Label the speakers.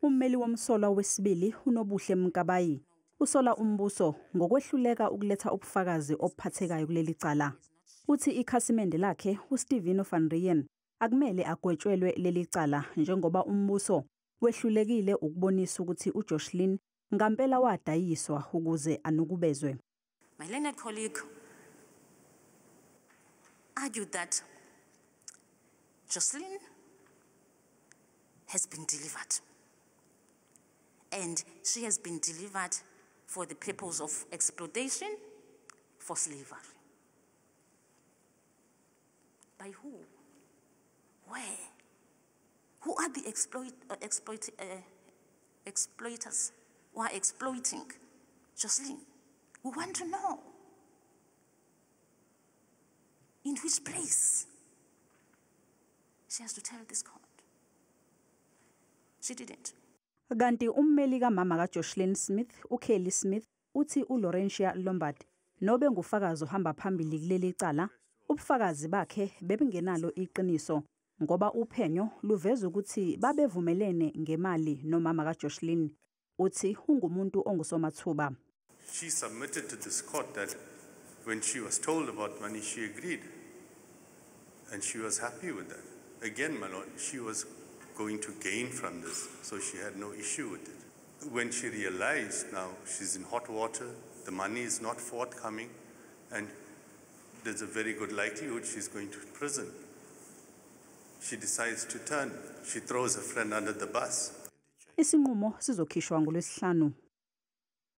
Speaker 1: Ummeli womsolwa wesibili uNobuhle Mkabayi usola umbuso ngokwehluleka ukuletha ubufakazi obuphathekayo kuleli cala. Uthi ikhasimende lakhe uStevino van Rooyen akumele agwetshelwe leli cala njengoba umbuso wehlulekile ukubonisa ukuthi uJocelyn ngampela wadayiswa ukuze anukubezwe.
Speaker 2: My learned colleague argued that Jocelyn has been delivered, and she has been delivered for the purpose of exploitation for slavery. By who? Where? Who are the exploiters who are exploiting Jocelyn? We want to know. In which place? She has to tell this court. She didn't.
Speaker 1: Kanti ummeli kamama kaJocelyn Smith, uKelly Smith, uthi uLaurentia Lombard nobe ngufakazi ohamba phambili kuleli cala, ubufakazi bakhe bebingenalo iqiniso ngoba uphenyo luveza ukuthi babevumelene ngemali nomama kaJocelyn. Uthi ungumuntu ongusomathuba.
Speaker 3: She submitted to this court that when she was told about money, she agreed. And she was happy with that. Again, my lord, she was going to gain from this, so she had no issue with it. When she realized now she's in hot water, the money is not forthcoming, and there's a very good likelihood she's going to prison, she decides to turn. She throws a friend under the bus.
Speaker 1: Isinqumo sizokhishwa ngoLwesihlanu.